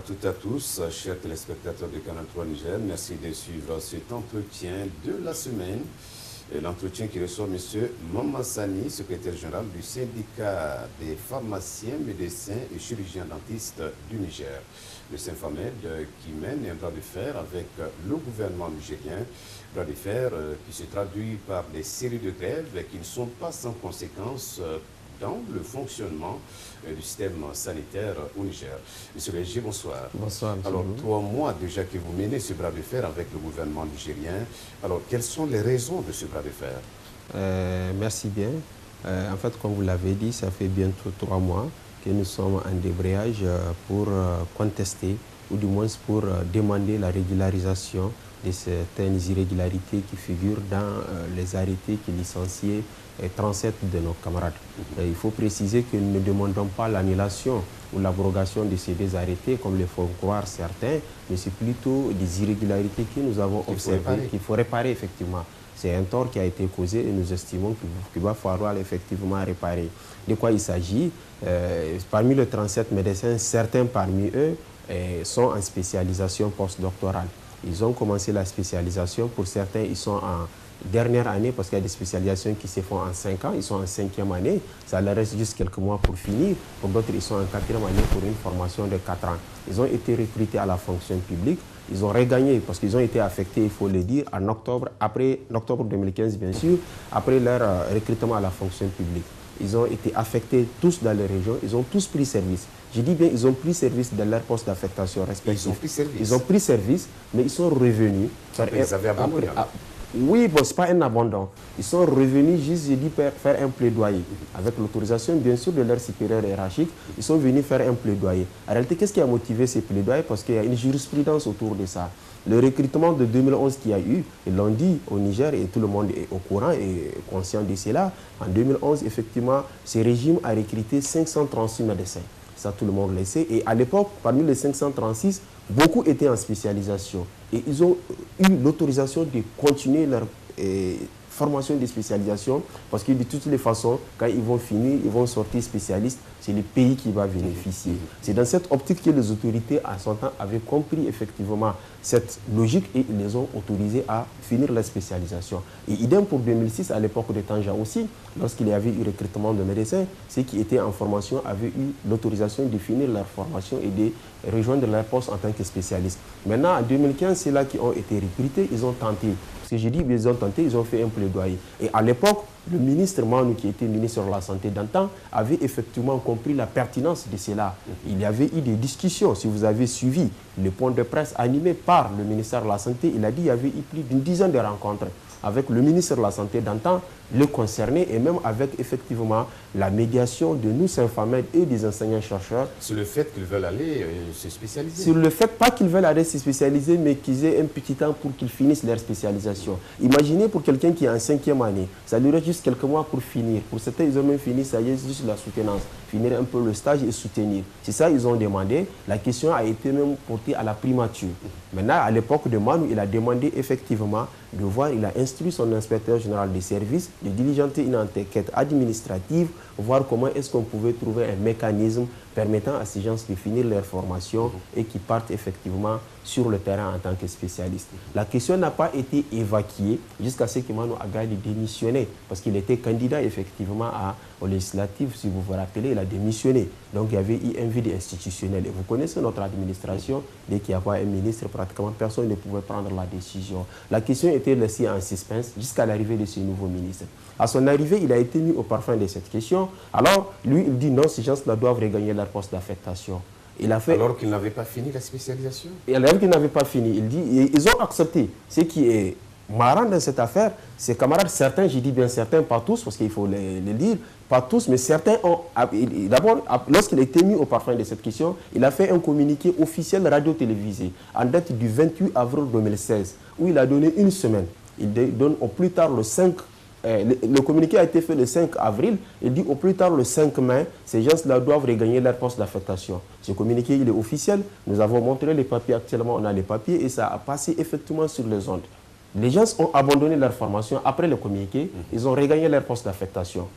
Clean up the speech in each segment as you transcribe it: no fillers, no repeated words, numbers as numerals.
toutes et à tous, chers téléspectateurs de Canal 3 Niger. Merci de suivre cet entretien de la semaine. L'entretien qui reçoit M. Mamassani, secrétaire général du syndicat des pharmaciens, médecins et chirurgiens dentistes du Niger. Le Symphamed qui mène un bras de fer avec le gouvernement nigérien. Bras de fer qui se traduit par des séries de grèves qui ne sont pas sans conséquences dans le fonctionnement du système sanitaire au Niger. Monsieur Léger, bonsoir. Bonsoir, monsieur. Alors, 3 mois déjà que vous menez ce bras de fer avec le gouvernement nigérien. Alors, quelles sont les raisons de ce bras de fer? Merci bien. En fait, comme vous l'avez dit, ça fait bientôt 3 mois que nous sommes en débrayage pour contester, ou du moins pour demander la régularisation de certaines irrégularités qui figurent dans les arrêtés qui licencient 37 de nos camarades. Il faut préciser que nous ne demandons pas l'annulation ou l'abrogation de ces deux arrêtés, comme le font croire certains, mais c'est plutôt des irrégularités que nous avons observées, qu'il faut réparer effectivement. C'est un tort qui a été causé et nous estimons qu'il va falloir effectivement réparer. De quoi il s'agit? Parmi les 37 médecins, certains parmi eux sont en spécialisation postdoctorale. Ils ont commencé la spécialisation. Pour certains, ils sont en dernière année parce qu'il y a des spécialisations qui se font en 5 ans. Ils sont en 5e année. Ça leur reste juste quelques mois pour finir. Pour d'autres, ils sont en 4e année pour une formation de 4 ans. Ils ont été recrutés à la fonction publique. Ils ont regagné parce qu'ils ont été affectés, il faut le dire, en octobre, après octobre 2015, bien sûr, après leur recrutement à la fonction publique. Ils ont été affectés tous dans les régions. Ils ont tous pris service. Je dis bien, ils ont pris service dans leur poste d'affectation respectif. Ils ont pris service. Ils ont pris service, mais ils sont revenus. Ils avaient abandonné. Oui, bon, ce n'est pas un abandon. Ils sont revenus juste, je dis, faire un plaidoyer. Avec l'autorisation, bien sûr, de leur supérieur hiérarchique, ils sont venus faire un plaidoyer. En réalité, qu'est-ce qui a motivé ces plaidoyers? Parce qu'il y a une jurisprudence autour de ça. Le recrutement de 2011 qu'il y a eu, ils l'ont dit au Niger et tout le monde est au courant et conscient de cela. En 2011, effectivement, ce régime a recruté 536 médecins. Ça, tout le monde le sait. Et à l'époque, parmi les 536, beaucoup étaient en spécialisation. Et ils ont eu l'autorisation de continuer leur formation de spécialisation parce que de toutes les façons, quand ils vont finir, ils vont sortir spécialistes, c'est le pays qui va bénéficier. C'est dans cette optique que les autorités, à son temps, avaient compris effectivement cette logique et ils les ont autorisés à finir leur spécialisation. Et idem pour 2006, à l'époque de Tanja aussi, lorsqu'il y avait eu recrutement de médecins, ceux qui étaient en formation avaient eu l'autorisation de finir leur formation et de rejoindre leur poste en tant que spécialiste. Maintenant, en 2015, c'est là qui ont été recrutés, ils ont tenté. Parce que j'ai dit, ils ont tenté, ils ont fait un plaidoyer. Et à l'époque, le ministre Manou, qui était ministre de la Santé d'antan, avait effectivement compris la pertinence de cela. Il y avait eu des discussions. Si vous avez suivi le point de presse animé par le ministère de la Santé, il a dit qu'il y avait eu plus d'une dizaine de rencontres avec le ministre de la Santé d'antan, le concerné, et même avec effectivement la médiation de nous, Symphamed, et des enseignants-chercheurs. Sur le fait qu'ils veulent aller se spécialiser. Sur le fait, pas qu'ils veulent aller se spécialiser, mais qu'ils aient un petit temps pour qu'ils finissent leur spécialisation. Imaginez pour quelqu'un qui est en 5e année, ça lui reste juste quelques mois pour finir. Pour certains, ils ont même fini, ça y est, juste la soutenance. Finir un peu le stage et soutenir. C'est ça qu'ils ont demandé. La question a été même portée à la primature. Maintenant, à l'époque de Manou, il a demandé effectivement de voir, il a instruit son inspecteur général des services de diligenter une enquête administrative, voir comment est-ce qu'on pouvait trouver un mécanisme permettant à ces gens de finir leur formation et qui partent effectivement sur le terrain en tant que spécialistes. La question n'a pas été évacuée jusqu'à ce que Manu Agali démissionne parce qu'il était candidat effectivement aux législatives, si vous vous rappelez, il a démissionné. Donc il y avait eu un vide institutionnel. Et vous connaissez notre administration, dès qu'il n'y a pas un ministre, pratiquement personne ne pouvait prendre la décision. La question était laissée en suspense jusqu'à l'arrivée de ce nouveau ministre. À son arrivée, il a été mis au parfum de cette question. Alors, lui, il dit non, ces gens-là doivent regagner leur poste d'affectation. Alors qu'ils n'avaient pas fini la spécialisation? Et alors qu'ils n'avaient pas fini. Il dit, ils ont accepté. Ce qui est marrant dans cette affaire, ses camarades, certains, je dis bien certains, pas tous, parce qu'il faut le dire, pas tous, mais certains ont... D'abord, lorsqu'il a été mis au parfum de cette question, il a fait un communiqué officiel radio-télévisé en date du 28 avril 2016, où il a donné une semaine. Il donne au plus tard le 5 le communiqué a été fait le 5 avril. Il dit au plus tard le 5 mai, ces gens-là doivent regagner leur poste d'affectation. Ce communiqué, il est officiel. Nous avons montré les papiers. Actuellement, on a les papiers et ça a passé effectivement sur les ondes. Les gens ont abandonné leur formation après le communiqué. Ils ont regagné leur poste d'affectation.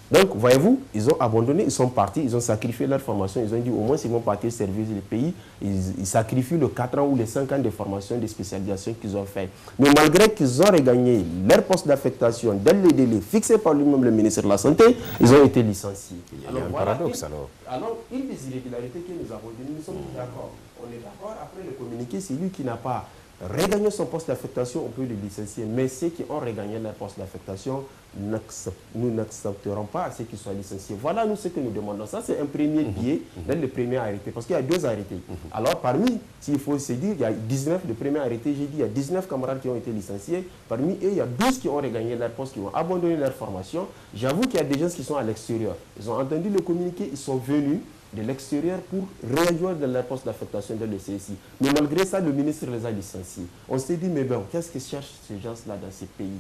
Donc, voyez-vous, ils ont abandonné, ils sont partis, ils ont sacrifié leur formation, ils ont dit au moins ils vont partir servir le pays, ils sacrifient les 4 ans ou les 5 ans de formation, de spécialisation qu'ils ont fait. Mais malgré qu'ils ont regagné leur poste d'affectation dans les délais fixés par lui-même le ministre de la Santé, ils ont été licenciés. Il y a un paradoxe alors. Alors, une des irrégularités que nous avons dit, nous sommes d'accord. On est d'accord, après le communiqué, c'est lui qui n'a pas regagné son poste d'affectation, on peut le licencier. Mais ceux qui ont regagné leur poste d'affectation, nous n'accepterons pas ceux qui soient licenciés. Voilà, nous, ce que nous demandons. Ça, c'est un premier biais dans le premier arrêté. Parce qu'il y a 2 arrêtés. Alors, parmi, s'il faut se dire, il y a 19 de premier arrêté, j'ai dit, il y a 19 camarades qui ont été licenciés. Parmi eux, il y a 12 qui ont regagné leur poste, qui ont abandonné leur formation. J'avoue qu'il y a des gens qui sont à l'extérieur. Ils ont entendu le communiqué, ils sont venus de l'extérieur pour rejoindre dans leur poste d'affectation dans le CSI. Mais malgré ça, le ministre les a licenciés. On s'est dit, mais bon, qu'est-ce que cherchent ces gens-là dans ces pays?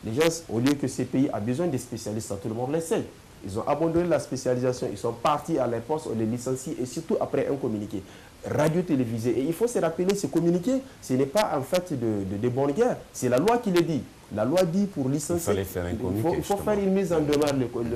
Les gens, au lieu que ces pays aient besoin de spécialistes, tout le monde les sait. Ils ont abandonné la spécialisation, ils sont partis à leur poste, on les licencie, et surtout après un communiqué radio-télévisé. Et il faut se rappeler, ce communiqué, ce n'est pas en fait de bonne guerre, c'est la loi qui le dit. La loi dit pour licencier, il faut faire une mise en demeure,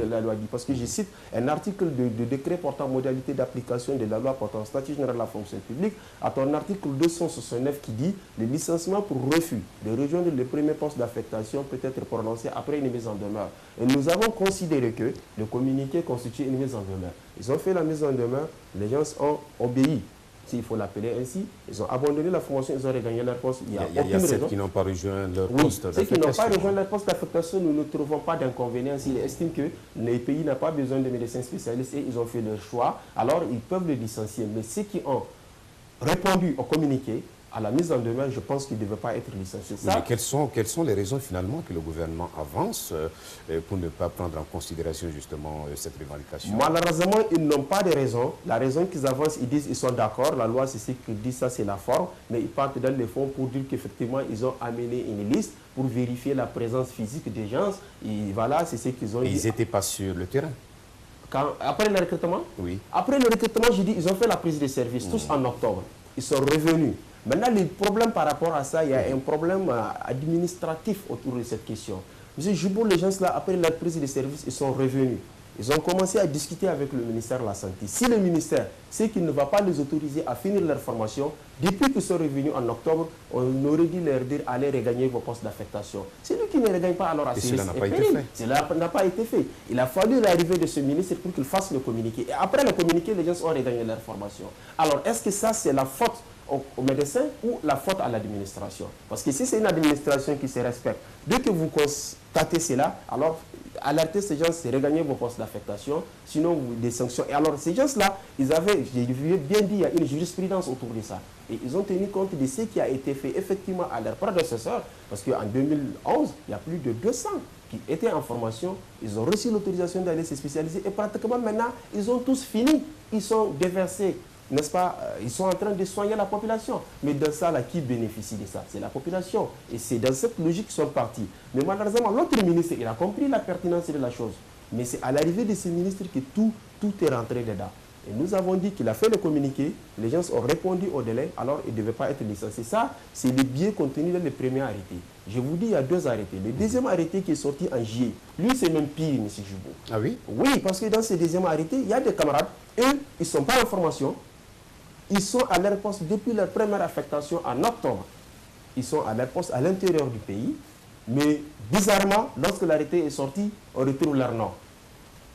la loi dit. Parce que je cite un article de décret portant modalité d'application de la loi portant statut général de la fonction publique, à ton article 269 qui dit le licenciement pour refus de rejoindre le premier poste d'affectation peut être prononcé après une mise en demeure. Et nous avons considéré que le communiqué constitue une mise en demeure. Ils ont fait la mise en demeure, les gens ont obéi. S'il faut l'appeler ainsi, ils ont abandonné la formation, ils ont regagné leur poste. Il y a ceux qui n'ont pas rejoint leur poste d'affectation. Ceux qui n'ont pas rejoint leur poste d'affectation, nous ne trouvons pas d'inconvénient. S'ils estiment que les pays n'ont pas besoin de médecins spécialistes et ils ont fait leur choix, alors ils peuvent le licencier. Mais ceux qui ont répondu au communiqué, à la mise en demeure, je pense qu'il ne devait pas être licencié. Mais quelles sont les raisons finalement que le gouvernement avance pour ne pas prendre en considération justement cette revendication? Malheureusement, ils n'ont pas de raison. La raison qu'ils avancent, ils disent qu'ils sont d'accord. La loi, c'est ce qu'ils disent, ça c'est la forme. Mais ils partent dans les fonds pour dire qu'effectivement, ils ont amené une liste pour vérifier la présence physique des gens. Et voilà, c'est ce qu'ils ont dit. Et ils n'étaient pas sur le terrain? Après le recrutement? Oui. Après le recrutement, je dis, ils ont fait la prise de service, tous en octobre. Ils sont revenus. Maintenant, le problème par rapport à ça, il y a un problème administratif autour de cette question. Monsieur Joubo, les gens là, après la prise de service, ils sont revenus. Ils ont commencé à discuter avec le ministère de la Santé. Si le ministère sait qu'il ne va pas les autoriser à finir leur formation, depuis qu'ils sont revenus en octobre, on aurait dû leur dire allez regagner vos postes d'affectation. C'est lui qui ne regagne pas alors à ce cela n'a pas été fait. Cela n'a pas été fait. Il a fallu l'arrivée de ce ministre pour qu'il fasse le communiqué. Et après le communiqué, les gens ont regagné leur formation. Alors, est-ce que ça, c'est la faute aux médecins ou la faute à l'administration? Parce que si c'est une administration qui se respecte, dès que vous constatez cela, alors alertez ces gens, c'est regagner vos postes d'affectation, sinon des sanctions. Et alors ces gens-là, ils avaient, j'ai bien dit, il y a une jurisprudence autour de ça. Et ils ont tenu compte de ce qui a été fait effectivement à leurs prédécesseurs, parce qu'en 2011, il y a plus de 200 qui étaient en formation, ils ont reçu l'autorisation d'aller se spécialiser et pratiquement maintenant, ils ont tous fini, ils sont déversés. N'est-ce pas? Ils sont en train de soigner la population. Mais dans ça, là, qui bénéficie de ça? C'est la population. Et c'est dans cette logique qu'ils sont partis. Mais malheureusement, l'autre ministre, il a compris la pertinence de la chose. Mais c'est à l'arrivée de ce ministre que tout est rentré dedans. Et nous avons dit qu'il a fait le communiqué, les gens ont répondu au délai, alors il ne devait pas être licencié. Ça, c'est le biais contenu dans le premier arrêté. Je vous dis, il y a 2 arrêtés. Le deuxième arrêté qui est sorti en juillet, lui, c'est même pire, M. Joubo. Ah oui? Oui, parce que dans ce deuxième arrêté, il y a des camarades, eux, ils ne sont pas en formation. Ils sont à leur poste depuis leur première affectation en octobre. Ils sont à leur poste à l'intérieur du pays. Mais bizarrement, lorsque l'arrêté est sorti, on retrouve leur nom.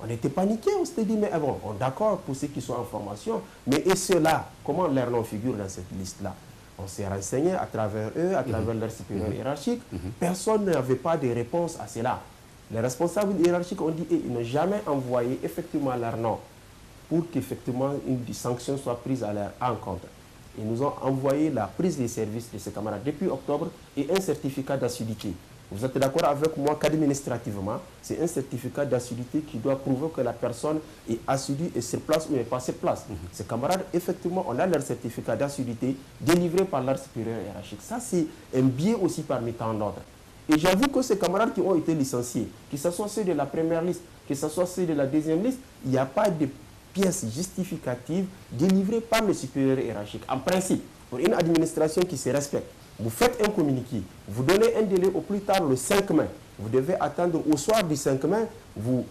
On était paniqués, on s'était dit, mais bon, d'accord pour ceux qui sont en formation, mais et ceux-là, comment leur nom figure dans cette liste-là? On s'est renseigné à travers eux, à travers leurs supérieurs hiérarchiques. Personne n'avait pas de réponse à cela. Les responsables hiérarchiques ont dit, ils n'ont jamais envoyé effectivement leur nom pour qu'effectivement une sanction soit prise à leur encontre. Ils nous ont envoyé la prise des services de ces camarades depuis octobre et un certificat d'assiduité. Vous êtes d'accord avec moi qu'administrativement, c'est un certificat d'assiduité qui doit prouver que la personne est assidue et sur place ou n'est pas sur place. Ces camarades, effectivement, on a leur certificat d'assiduité délivré par leur supérieur hiérarchique. Ça, c'est un biais aussi parmi tant d'autres. Et j'avoue que ces camarades qui ont été licenciés, que ce soit ceux de la première liste, que ce soit ceux de la deuxième liste, il n'y a pas de pièces justificatives délivrées par le supérieur hiérarchique. En principe, pour une administration qui se respecte, vous faites un communiqué, vous donnez un délai au plus tard le 5 mai. Vous devez attendre au soir du 5 mai, vous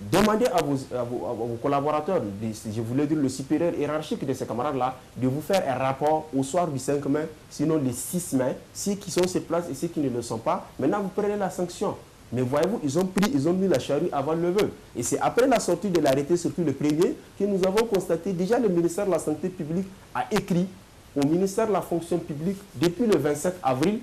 demandez à vos collaborateurs, je voulais dire le supérieur hiérarchique de ces camarades-là, de vous faire un rapport au soir du 5 mai, sinon le 6 mai, ceux qui sont sur place et ceux qui ne le sont pas. Maintenant, vous prenez la sanction. Mais voyez-vous, ils ont mis la charrue avant le bœuf. Et c'est après la sortie de l'arrêté, surtout le premier, que nous avons constaté, déjà le ministère de la Santé publique a écrit au ministère de la Fonction publique depuis le 27 avril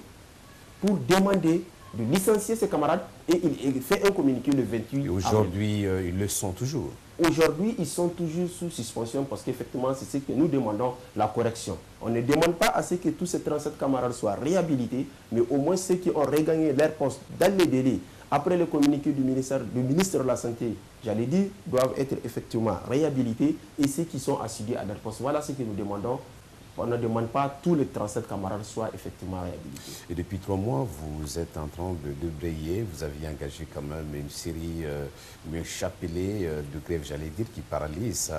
pour demander de licencier ses camarades et il fait un communiqué le 28 avril. Et aujourd'hui, ils le sont toujours. Aujourd'hui, ils sont toujours sous suspension parce qu'effectivement, c'est ce que nous demandons, la correction. On ne demande pas à ce que tous ces 37 camarades soient réhabilités, mais au moins ceux qui ont regagné leur poste dans les délais, après le communiqué du ministre de la Santé, j'allais dire, doivent être effectivement réhabilités et ceux qui sont assidus à leur poste. Voilà ce que nous demandons. On ne demande pas que tous les 37 camarades soient effectivement réhabilités. Et depuis 3 mois, vous êtes en train de débrayer. Vous aviez engagé quand même une série, un chapelet de grèves, j'allais dire, qui paralyse.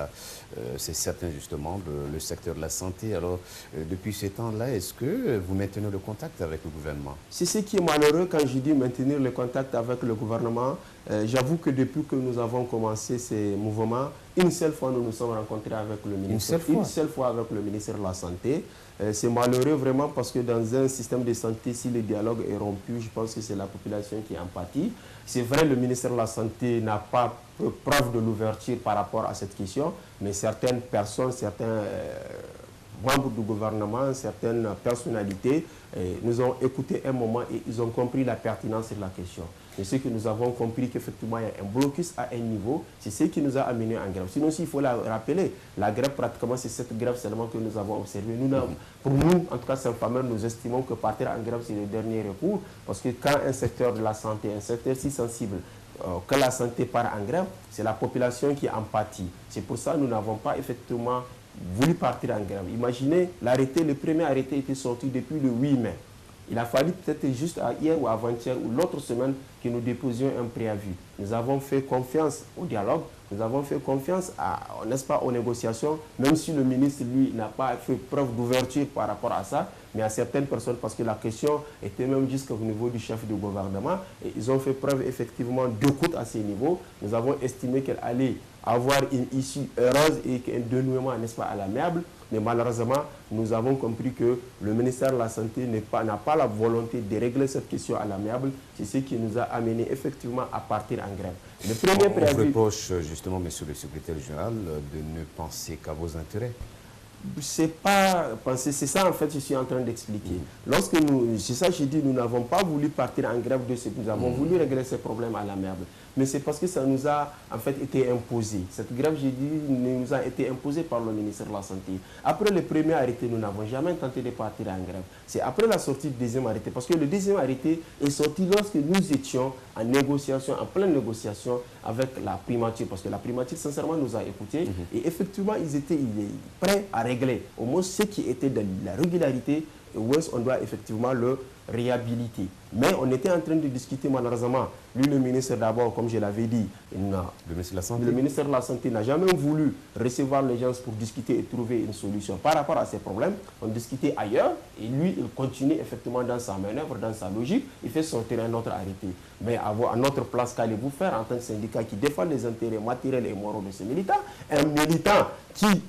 C'est certain justement le secteur de la santé. Alors, depuis ce temps-là, est-ce que vous maintenez le contact avec le gouvernement? C'est ce qui est malheureux quand je dis maintenir le contact avec le gouvernement. J'avoue que depuis que nous avons commencé ces mouvements, une seule fois nous nous sommes rencontrés avec le ministre. Une seule fois avec le ministère de la Santé. C'est malheureux vraiment parce que dans un système de santé, si le dialogue est rompu, je pense que c'est la population qui en pâtit. C'est vrai, le ministère de la Santé n'a pas preuve de l'ouverture par rapport à cette question, mais certaines personnes, certains membres du gouvernement, certaines personnalités nous ont écouté un moment et ils ont compris la pertinence de la question. Et ce que nous avons compris qu'effectivement il y a un blocus à un niveau, c'est ce qui nous a amenés en grève. Sinon, s'il faut la rappeler, la grève pratiquement c'est cette grève seulement que nous avons observée. Pour nous, en tout cas Saint-Fameux, nous estimons que partir en grève c'est le dernier recours parce que quand un secteur de la santé, un secteur si sensible, que la santé part en grève, c'est la population qui en pâtit. C'est pour ça que nous n'avons pas effectivement voulu partir en grève. Imaginez, l'arrêté, le premier arrêté était sorti depuis le 8 mai. Il a fallu peut-être juste hier ou avant-hier ou l'autre semaine que nous déposions un préavis. Nous avons fait confiance au dialogue, nous avons fait confiance n'est-ce pas, aux négociations, même si le ministre, lui, n'a pas fait preuve d'ouverture par rapport à ça, mais à certaines personnes, parce que la question était même jusqu'au niveau du chef du gouvernement, et ils ont fait preuve effectivement d'écoute à ces niveaux. Nous avons estimé qu'elle allait avoir une issue heureuse et un dénouement, n'est-ce pas, à l'amiable. Mais malheureusement, nous avons compris que le ministère de la Santé n'a pas la volonté de régler cette question à l'amiable. C'est ce qui nous a amené effectivement à partir en grève. Le premier préavis... On reproche justement, monsieur le secrétaire général, de ne penser qu'à vos intérêts. C'est pas penser, c'est ça en fait je suis en train d'expliquer. Lorsque c'est ça j'ai dit, nous n'avons pas voulu partir en grève de ce que nous avons voulu régler ces problèmes à l'amiable. Mais c'est parce que ça nous a en fait été imposé. Cette grève, j'ai dit, nous a été imposée par le ministère de la Santé. Après le premier arrêté, nous n'avons jamais tenté de partir en grève. C'est après la sortie du deuxième arrêté. Parce que le deuxième arrêté est sorti lorsque nous étions en négociation, en pleine négociation avec la primature. Parce que la primature, sincèrement, nous a écoutés. Et effectivement, ils étaient prêts à régler au moins ce qui était de la régularité. Et où on doit effectivement le réhabiliter. Mais on était en train de discuter malheureusement. Lui, le ministre d'abord, comme je l'avais dit, le ministère de la Santé n'a jamais voulu recevoir les gens pour discuter et trouver une solution par rapport à ces problèmes. On discutait ailleurs et lui, il continue effectivement dans sa manœuvre, dans sa logique. Il fait sortir un autre arrêté. Mais à notre place, qu'allez-vous faire en tant que syndicat qui défend les intérêts matériels et moraux de ces militants? Un militant qui,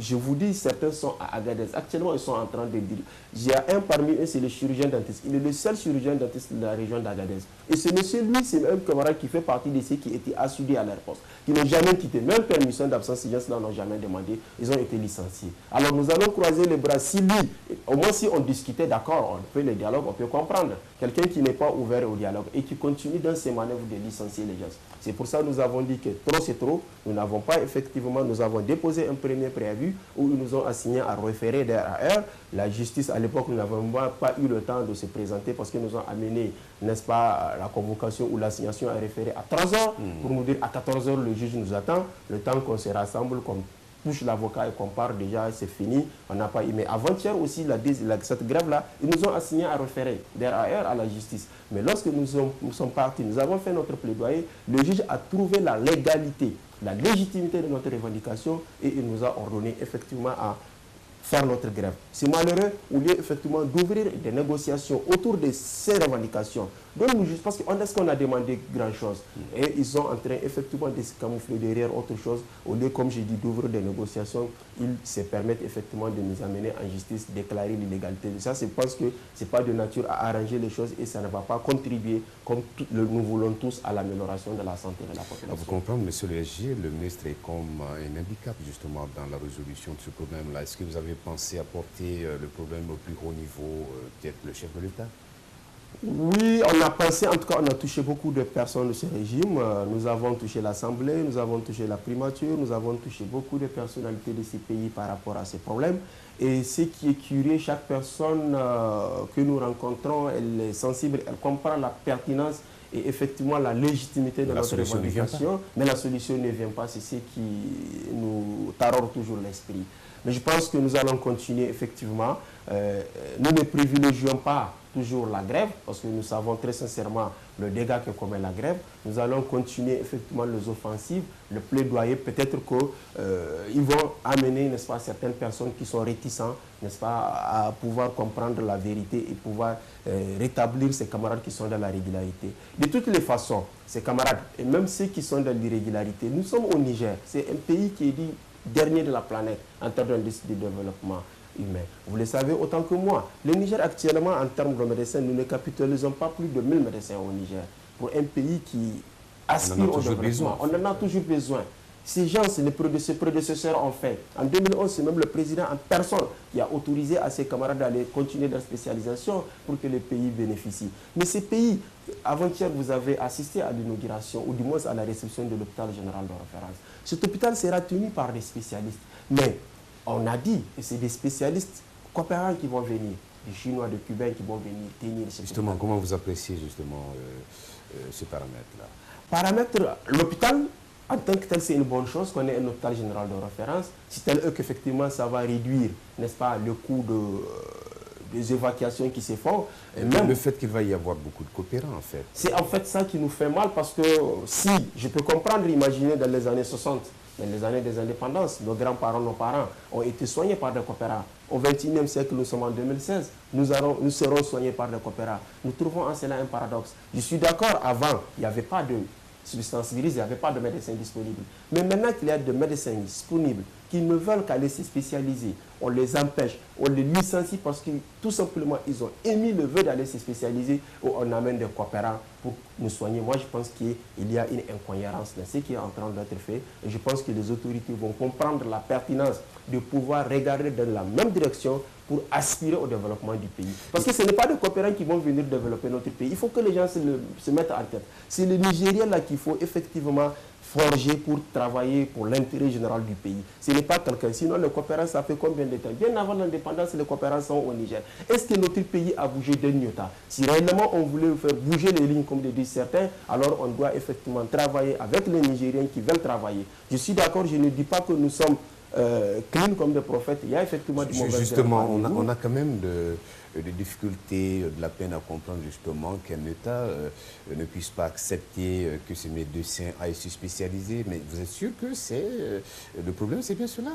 je vous dis, certains sont à Agadez. Actuellement, ils sont en train de dire. Il y a un parmi eux, c'est le chirurgien dentiste. Il est le seul chirurgien dentiste de la région d'Agadez. Et ce monsieur, lui, c'est un camarade qui fait partie de ceux qui étaient assidus à leur poste, qui n'ont jamais quitté. Même permission d'absence, ces gens-là n'ont jamais demandé. Ils ont été licenciés. Alors nous allons croiser les bras. Si lui, au moins si on discutait, d'accord, on peut le dialogue, on peut comprendre. Quelqu'un qui n'est pas ouvert au dialogue et qui continue dans ses manœuvres de licencier les gens. C'est pour ça que nous avons dit que trop c'est trop. Nous n'avons pas effectivement, nous avons déposé un premier préavis où ils nous ont assigné à référer d'RAR. La justice, à l'époque, nous n'avons pas eu le temps de se présenter parce qu'ils nous ont amené, n'est-ce pas, la convocation ou l'assignation à référer à 3 heures pour nous dire à 14 heures, le juge nous attend. Le temps qu'on se rassemble, qu'on touche l'avocat et qu'on part déjà, c'est fini. On n'a pas eu. Mais avant-hier aussi, cette grève-là, ils nous ont assigné à référer d'RAR à la justice. Mais lorsque nous sommes partis, nous avons fait notre plaidoyer, le juge a trouvé la légalité, la légitimité de notre revendication et il nous a ordonné effectivement à faire notre grève. C'est malheureux, au lieu effectivement d'ouvrir des négociations autour de ces revendications, Donne-nous juste, parce qu'on est-ce qu'on a demandé grand-chose. Et ils sont en train effectivement de se camoufler derrière autre chose. Au lieu, comme j'ai dit, d'ouvrir des négociations, ils se permettent effectivement de nous amener en justice, déclarer l'illégalité. Ça, je pense que ce n'est pas de nature à arranger les choses et ça ne va pas contribuer, comme nous voulons tous, à l'amélioration de la santé de la population. Vous comprenez, monsieur le SG, le ministre est comme un handicap justement dans la résolution de ce problème-là. Est-ce que vous avez pensé à porter le problème au plus haut niveau, peut-être le chef de l'État? Oui, on a pensé, en tout cas, on a touché beaucoup de personnes de ce régime. Nous avons touché l'Assemblée, nous avons touché la primature, nous avons touché beaucoup de personnalités de ces pays par rapport à ces problèmes. Et ce qui est curieux, chaque personne que nous rencontrons, elle est sensible, elle comprend la pertinence et effectivement la légitimité de notre revendication. Mais la solution ne vient pas, c'est ce qui nous taraude toujours l'esprit. Mais je pense que nous allons continuer effectivement. Nous ne privilégions pas toujours la grève, parce que nous savons très sincèrement le dégât que commet la grève. Nous allons continuer effectivement les offensives, le plaidoyer. Peut-être qu'ils vont amener, n'est-ce pas, certaines personnes qui sont réticentes, n'est-ce pas, à pouvoir comprendre la vérité et pouvoir rétablir ces camarades qui sont dans la régularité. De toutes les façons, ces camarades, et même ceux qui sont dans l'irrégularité, nous sommes au Niger. C'est un pays qui est dit dernier de la planète en termes d'indice de développement humain. Vous le savez autant que moi. Le Niger actuellement, en termes de médecins, nous ne capitalisons pas plus de 1000 médecins au Niger. Pour un pays qui aspire au développement, on en a toujours besoin. Ces gens, ses prédécesseurs ont fait. En 2011, c'est même le président en personne qui a autorisé à ses camarades d'aller continuer leur spécialisation pour que le pays bénéficie. Mais ces pays, avant-hier, vous avez assisté à l'inauguration, ou du moins à la réception de l'hôpital général de référence. Cet hôpital sera tenu par des spécialistes. Mais on a dit que c'est des spécialistes coopérants qui vont venir, des Chinois, des Cubains qui vont venir tenir. Justement, comment vous appréciez justement ce paramètre-là? Paramètre, l'hôpital, en tant que tel, c'est une bonne chose qu'on ait un hôpital général de référence. C'est tel qu'effectivement, ça va réduire, n'est-ce pas, le coût des évacuations qui se font. Et même le fait qu'il va y avoir beaucoup de coopérants, en fait. C'est en fait ça qui nous fait mal parce que si, je peux comprendre, imaginer dans les années 60, dans les années des indépendances, nos grands-parents, nos parents ont été soignés par des coopérants. Au XXIe siècle, nous sommes en 2016, nous serons soignés par des coopérants. Nous trouvons en cela un paradoxe. Je suis d'accord, avant, il n'y avait pas de substances virus, il n'y avait pas de médecins disponibles. Mais maintenant qu'il y a des médecins disponibles qui ne veulent qu'aller se spécialiser, on les empêche, on les licencie parce que tout simplement ils ont émis le vœu d'aller se spécialiser ou on amène des coopérants pour nous soigner. Moi je pense qu'il y a une incohérence dans ce qui est en train d'être fait et je pense que les autorités vont comprendre la pertinence de pouvoir regarder dans la même direction pour aspirer au développement du pays. Parce que ce n'est pas des coopérants qui vont venir développer notre pays. Il faut que les gens se mettent en tête. C'est le Nigérien là qu'il faut effectivement forger pour travailler pour l'intérêt général du pays. Ce n'est pas quelqu'un. Sinon, les coopérants, ça fait combien de temps? Bien avant l'indépendance, les coopérants sont au Niger. Est-ce que notre pays a bougé d'un iota? Si réellement on voulait faire bouger les lignes, comme le disent certains, alors on doit effectivement travailler avec les Nigériens qui veulent travailler. Je suis d'accord, je ne dis pas que nous sommes clean comme des prophètes. Il y a effectivement du mauvais. Justement, on a quand même des difficultés, de la peine à comprendre justement qu'un État ne puisse pas accepter que ces médecins aillent se spécialiser. Mais vous êtes sûr que le problème, c'est bien cela?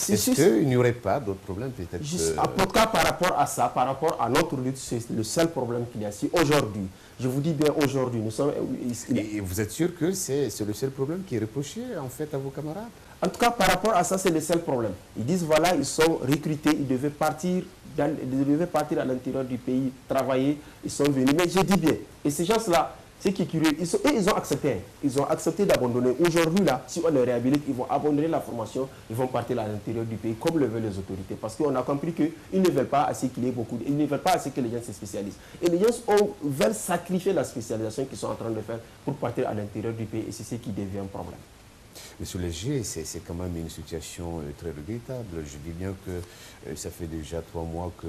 Est-ce qu'il n'y aurait pas d'autres problèmes peut-être? En tout cas, par rapport à ça, par rapport à notre lutte, c'est le seul problème qu'il y a. Si aujourd'hui, je vous dis bien aujourd'hui, nous sommes... Et vous êtes sûr que c'est le seul problème qui est reproché en fait à vos camarades? En tout cas, par rapport à ça, c'est le seul problème. Ils disent, voilà, ils sont recrutés, ils devaient partir à l'intérieur du pays, travailler, ils sont venus. Mais je dis bien, et ces gens-là, c'est qui est curieux, ils ont accepté. Ils ont accepté d'abandonner. Aujourd'hui, là, si on les réhabilite, ils vont abandonner la formation, ils vont partir à l'intérieur du pays, comme le veulent les autorités. Parce qu'on a compris qu'ils ne veulent pas assez qu'il y ait beaucoup, ils ne veulent pas assez que les gens se spécialisent. Et les gens veulent sacrifier la spécialisation qu'ils sont en train de faire pour partir à l'intérieur du pays. Et c'est ce qui devient un problème. Monsieur Léger, c'est quand même une situation très regrettable. Je dis bien que ça fait déjà 3 mois que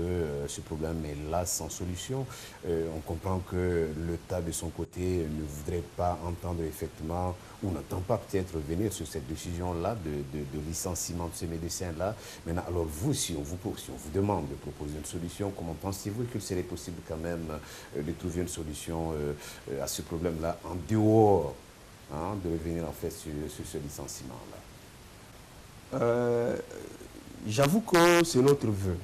ce problème est là sans solution. On comprend que l'État de son côté ne voudrait pas entendre effectivement, ou n'entend pas peut-être revenir sur cette décision-là de licenciement de ces médecins-là. Maintenant, alors vous, si on vous demande de proposer une solution, comment pensez-vous qu'il serait possible quand même de trouver une solution à ce problème-là en dehors de revenir en fait sur ce licenciement-là? J'avoue que c'est notre vœu.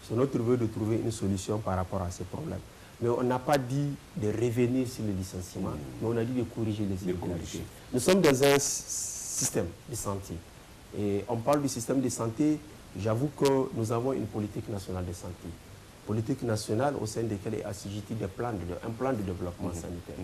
C'est notre vœu de trouver une solution par rapport à ces problèmes. Mais on n'a pas dit de revenir sur le licenciement, mais on a dit de corriger les inégalités. Nous sommes dans un système de santé. Et on parle du système de santé, j'avoue que nous avons une politique nationale de santé. Politique nationale au sein de laquelle est assujetti un plan de développement sanitaire.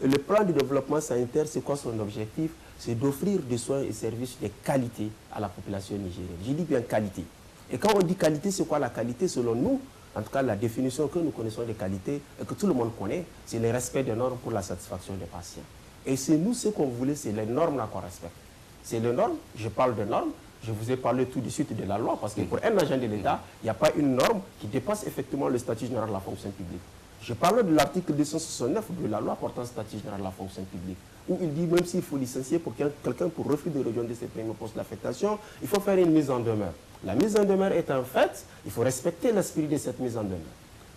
Et le plan de développement sanitaire, c'est quoi son objectif? C'est d'offrir des soins et services de qualité à la population nigérienne. Je dis bien qualité. Et quand on dit qualité, c'est quoi la qualité selon nous? En tout cas, la définition que nous connaissons de qualité et que tout le monde connaît, c'est le respect des normes pour la satisfaction des patients. Et c'est nous, ce qu'on voulait, c'est les normes là qu'on respecte. C'est les normes, je parle de normes, je vous ai parlé tout de suite de la loi, parce que pour un agent de l'État, il n'y a pas une norme qui dépasse effectivement le statut général de la fonction publique. Je parle de l'article 269 de la loi portant statut général de la fonction publique, où il dit même s'il faut licencier pour quelqu'un pour refus de rejoindre ses premiers postes d'affectation, il faut faire une mise en demeure. La mise en demeure est un fait, il faut respecter l'esprit de cette mise en demeure.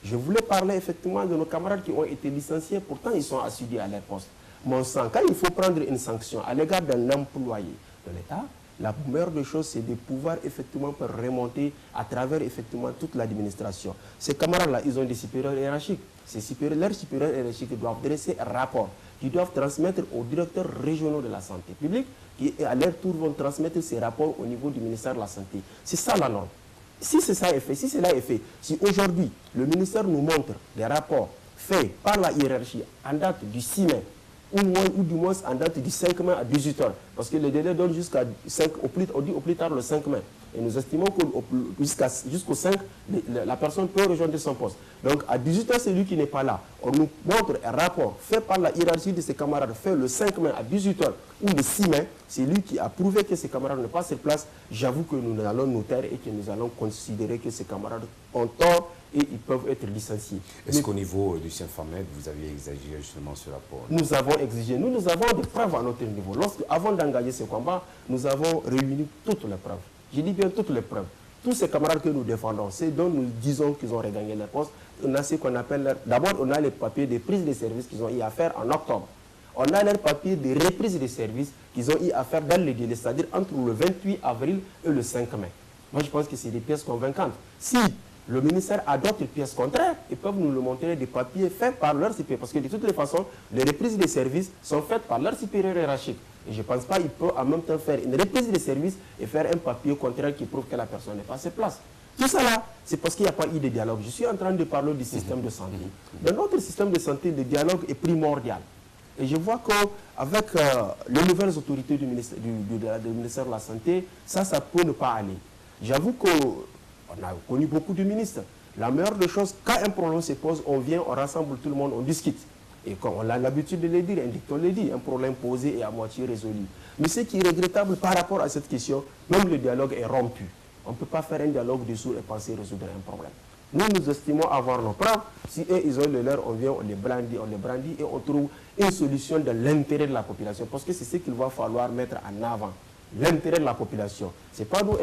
Je voulais parler effectivement de nos camarades qui ont été licenciés, pourtant ils sont assidus à leur poste. Mon sang, quand il faut prendre une sanction à l'égard d'un employé de l'État, la meilleure des choses, c'est de pouvoir effectivement remonter à travers effectivement toute l'administration. Ces camarades-là, ils ont des supérieurs hiérarchiques. Leurs supérieurs hiérarchiques doivent dresser un rapport qu'ils doivent transmettre aux directeurs régionaux de la santé publique qui, à leur tour, vont transmettre ces rapports au niveau du ministère de la Santé. C'est ça la norme. Si c'est ça est fait, si cela est fait, si aujourd'hui le ministère nous montre des rapports faits par la hiérarchie en date du 6 mai, ou du moins en date du 5 mai à 18 h, parce que le délai donne jusqu'à 5, on dit au plus tard le 5 mai. Et nous estimons que jusqu'au 5, la personne peut rejoindre son poste. Donc à 18 h, c'est lui qui n'est pas là. On nous montre un rapport fait par la hiérarchie de ses camarades, fait le 5 mai à 18 h ou le 6 mai, c'est lui qui a prouvé que ses camarades n'ont pas sur place. J'avoue que nous allons nous taire et que nous allons considérer que ses camarades ont tort et ils peuvent être licenciés. Est-ce qu'au niveau du CNFAMED, vous aviez exigé justement ce rapport? Nous avons exigé, nous avons des preuves à notre niveau. Avant d'engager ce combat, nous avons réuni toutes les preuves. Je dis bien toutes les preuves. Tous ces camarades que nous défendons, c'est dont nous disons qu'ils ont regagné leur poste. On a ce qu'on appelle, d'abord on a les papiers de prise de service qu'ils ont eu à faire en octobre. On a leurs papiers de reprise de service qu'ils ont eu à faire dans le délai, c'est-à-dire entre le 28 avril et le 5 mai. Moi je pense que c'est des pièces convaincantes. Si le ministère a d'autres pièces contraires, ils peuvent nous le montrer des papiers faits par leurs supérieurs. Parce que de toutes les façons, les reprises de services sont faites par leurs supérieurs hiérarchiques. Et je ne pense pas qu'il peut en même temps faire une reprise de service et faire un papier contraire qui prouve que la personne n'est pas à sa place. Tout ça là, c'est parce qu'il n'y a pas eu de dialogue. Je suis en train de parler du système de santé. Dans notre système de santé, le dialogue est primordial. Et je vois qu'avec les nouvelles autorités du ministère de la Santé, ça peut ne pas aller. J'avoue qu'on a connu beaucoup de ministres. La meilleure des choses, quand un problème se pose, on vient, on rassemble tout le monde, on discute. Et comme on a l'habitude de le dire, on le dit, un problème posé et à moitié résolu. Mais ce qui est regrettable par rapport à cette question, même le dialogue est rompu. On ne peut pas faire un dialogue de sourds et penser résoudre un problème. Nous estimons avoir nos preuves. Si eux, ils ont le leur, on vient, on les brandit et on trouve une solution de l'intérêt de la population. Parce que c'est ce qu'il va falloir mettre en avant. L'intérêt de la population. Ce n'est pas notre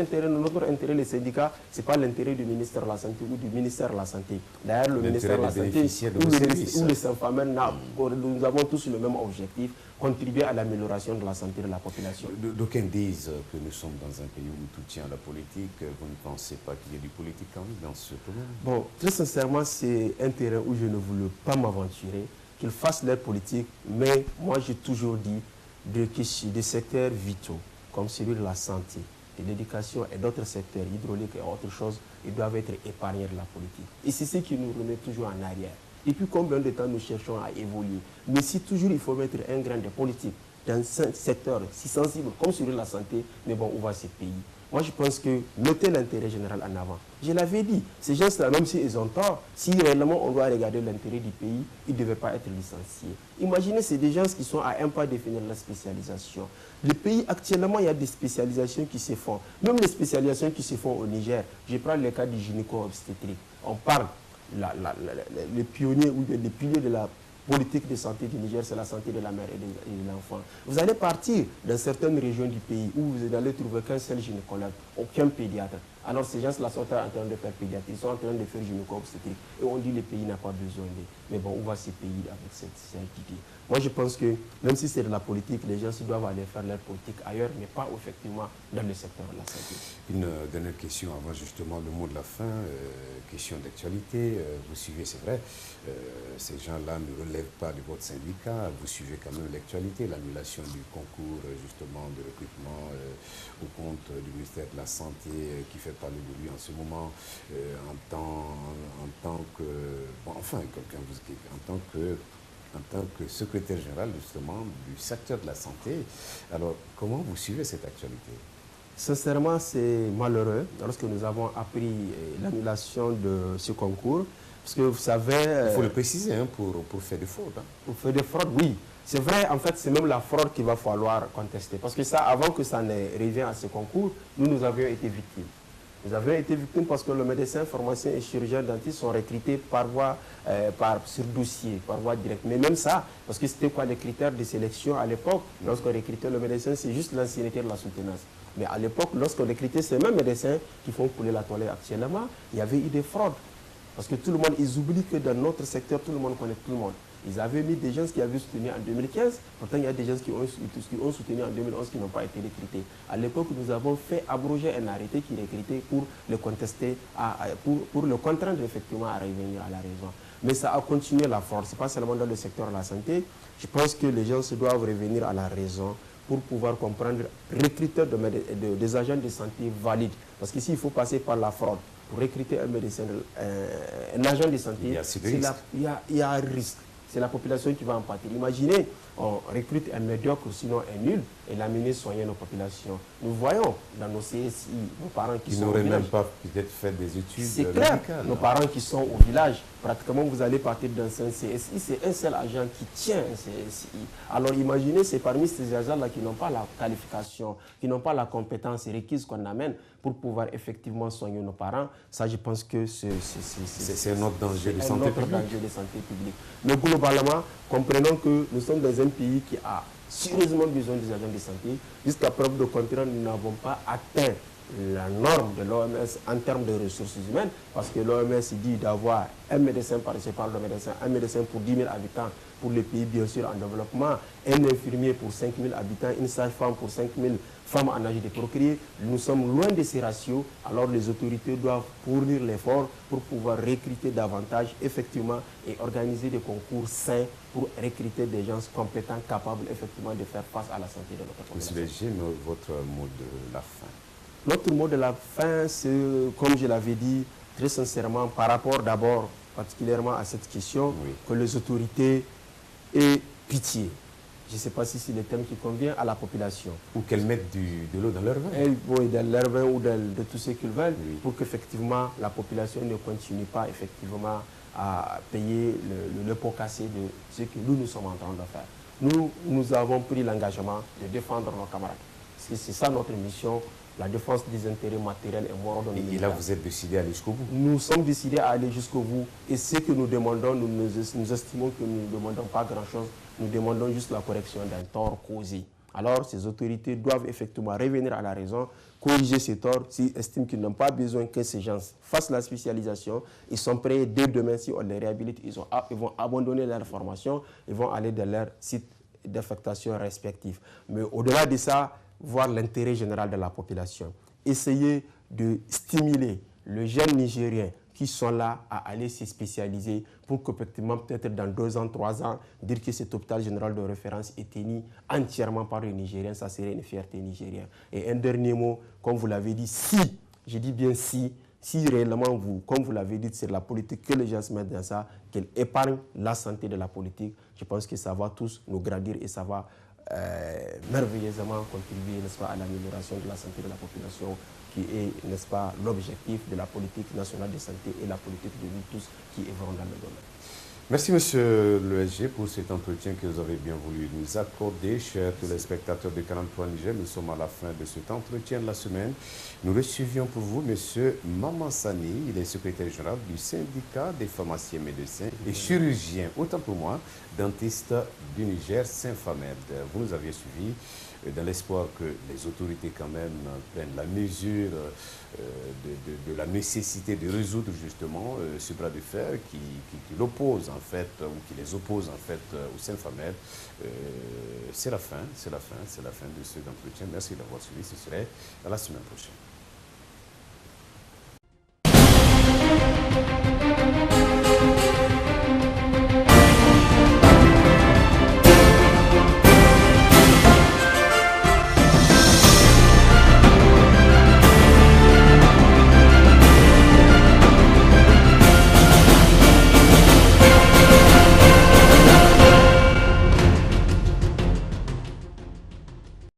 intérêt, les syndicats, ce n'est pas l'intérêt du ministère de la Santé ou du ministère de la Santé. D'ailleurs, le ministère de la Santé ou le CNFAMED, nous avons tous le même objectif, contribuer à l'amélioration de la santé de la population. D'aucuns disent que nous sommes dans un pays où tout tient à la politique. Vous ne pensez pas qu'il y ait du politique quand même dans ce domaine? Bon, très sincèrement, c'est un terrain où je ne voulais pas m'aventurer, qu'ils fassent leur politique, mais moi j'ai toujours dit des secteurs vitaux, comme celui de la santé, de l'éducation et d'autres secteurs, hydrauliques et autres choses, ils doivent être épargnés de la politique. Et c'est ce qui nous remet toujours en arrière. Depuis combien de temps nous cherchons à évoluer? Mais si toujours il faut mettre un grain de politique dans un secteur si sensible comme celui de la santé, mais bon, où va ce pays? Moi, je pense que mettez l'intérêt général en avant. Je l'avais dit, ces gens-là, même s'ils ont tort, si réellement on doit regarder l'intérêt du pays, ils ne devaient pas être licenciés. Imaginez, c'est des gens qui sont à un pas de définir la spécialisation. Le pays, actuellement, il y a des spécialisations qui se font. Même les spécialisations qui se font au Niger. Je prends le cas du gynéco-obstétrique. On parle, les pionniers ou les piliers de la politique de santé du Niger, c'est la santé de la mère et de l'enfant. Vous allez partir dans certaines régions du pays où vous n'allez trouver qu'un seul gynécologue, aucun pédiatre. Alors ces gens-là sont en train de faire pédiatre, ils sont en train de faire gynéco-obstétrique. Et on dit que le pays n'a pas besoin d'eux. Mais bon, où va ces pays avec cette idée? Moi, je pense que même si c'est de la politique, les gens doivent aller faire leur politique ailleurs, mais pas effectivement dans le secteur de la santé. Une dernière question avant justement le mot de la fin, question d'actualité. Vous suivez, c'est vrai, ces gens-là ne relèvent pas de votre syndicat, vous suivez quand même l'actualité, l'annulation du concours justement de recrutement au compte du ministère de la Santé qui fait parler de lui en ce moment en tant que, bon, enfin, quelqu'un vous en tant que secrétaire général justement du secteur de la santé. Alors, comment vous suivez cette actualité? Sincèrement, c'est malheureux lorsque nous avons appris l'annulation de ce concours. Parce que vous savez... Il faut le préciser hein, pour faire des fraudes. Hein. Pour faire des fraudes, oui. C'est vrai, en fait, c'est même la fraude qu'il va falloir contester. Parce que ça, avant que ça ne revienne à ce concours, nous avions été victimes. Nous avions été victimes parce que le médecin, pharmacien et chirurgien dentiste sont recrutés par voie, sur dossier, par voie directe. Mais même ça, parce que c'était quoi les critères de sélection à l'époque, lorsqu'on recrutait le médecin, c'est juste l'ancienneté de la soutenance. Mais à l'époque, lorsqu'on recrutait ces mêmes médecins qui font couler la toilette actuellement, il y avait eu des fraudes. Parce que tout le monde, ils oublient que dans notre secteur, tout le monde connaît tout le monde. Ils avaient mis des gens qui avaient soutenu en 2015, pourtant il y a des gens qui ont soutenu en 2011 qui n'ont pas été recrutés. À l'époque, nous avons fait abroger un arrêté qui recrutait pour le contester, pour le contraindre effectivement à revenir à la raison. Mais ça a continué la fraude, ce n'est pas seulement dans le secteur de la santé. Je pense que les gens se doivent revenir à la raison pour pouvoir comprendre, recruter des agents de santé valides. Parce qu'ici, il faut passer par la fraude. Pour recruter un médecin, un agent de santé, il y a un risque. C'est la population qui va en pâtir. Imaginez, on recrute un médiocre, sinon un nul, et l'amener soigner nos populations. Nous voyons dans nos CSI, nos parents qui sont au village. Ils n'auraient même pas peut-être fait des études. C'est clair, nos parents qui sont au village, pratiquement vous allez partir dans un CSI, c'est un seul agent qui tient un CSI. Alors imaginez, c'est parmi ces agents-là qui n'ont pas la qualification, qui n'ont pas la compétence requise qu'on amène pour pouvoir effectivement soigner nos parents. Ça, je pense que c'est un autre danger de santé publique. Mais globalement, comprenons que nous sommes dans un pays qui a sérieusement besoin des agents de santé. Jusqu'à preuve de contraire, nous n'avons pas atteint la norme de l'OMS en termes de ressources humaines, parce que l'OMS dit d'avoir un médecin par le médecin, un médecin pour 10 000 habitants pour les pays bien sûr en développement, un infirmier pour 5 000 habitants, une sage-femme pour 5 000 femmes en âge de procréer. Nous sommes loin de ces ratios, alors les autorités doivent fournir l'effort pour pouvoir recruter davantage effectivement et organiser des concours sains pour recruter des gens compétents, capables effectivement de faire face à la santé de notre population. Monsieur Berger, votre mot de la fin. Notre mot de la fin, c'est, comme je l'avais dit, très sincèrement, par rapport d'abord particulièrement à cette question, oui, que les autorités aient pitié. Je ne sais pas si c'est le thème qui convient à la population. Ou qu'elles mettent de l'eau dans leur vin. Oui, dans leur vin ou de tout ce qu'ils veulent, oui, pour qu'effectivement la population ne continue pas effectivement à payer le pot cassé de ce que nous sommes en train de faire. Nous avons pris l'engagement de défendre nos camarades. C'est ça notre mission. La défense des intérêts matériels et moraux de nos militaires. Et là, vous êtes décidé à aller jusqu'au bout? Nous sommes décidés à aller jusqu'au bout. Et ce que nous demandons, nous estimons que nous ne demandons pas grand-chose. Nous demandons juste la correction d'un tort causé. Alors, ces autorités doivent effectivement revenir à la raison, corriger ces torts. S'ils estiment qu'ils n'ont pas besoin que ces gens fassent la spécialisation, ils sont prêts dès demain, si on les réhabilite, ils vont abandonner leur formation, ils vont aller dans leur site d'affectation respectif. Mais au-delà de ça, voir l'intérêt général de la population. Essayer de stimuler les jeunes Nigériens qui sont là à aller se spécialiser pour qu'effectivement, peut-être dans 2 ans, 3 ans, dire que cet hôpital général de référence est tenu entièrement par les Nigériens, ça serait une fierté nigérienne. Et un dernier mot, comme vous l'avez dit, si, je dis bien si réellement vous, comme vous l'avez dit, c'est la politique que les gens se mettent dans ça, qu'elle épargne la santé de la politique, je pense que ça va tous nous grandir et ça va merveilleusement contribuer, n'est-ce pas, à l'amélioration de la santé de la population, qui est, n'est-ce pas, l'objectif de la politique nationale de santé et la politique de nous tous qui œuvrons dans le domaine. Merci, monsieur le SG, pour cet entretien que vous avez bien voulu nous accorder. Chers téléspectateurs de 43 Niger, nous sommes à la fin de cet entretien de la semaine. Nous recevions pour vous monsieur Mamassani, il est secrétaire général du syndicat des pharmaciens médecins et chirurgiens, autant pour moi, dentistes du Niger, Saint-Famed. Vous nous aviez suivis dans l'espoir que les autorités quand même prennent la mesure de la nécessité de résoudre justement ce bras de fer qui l'oppose en fait, ou qui les oppose en fait au Saint-Famed. C'est la fin de cet entretien. Merci d'avoir suivi. Ce serait à la semaine prochaine.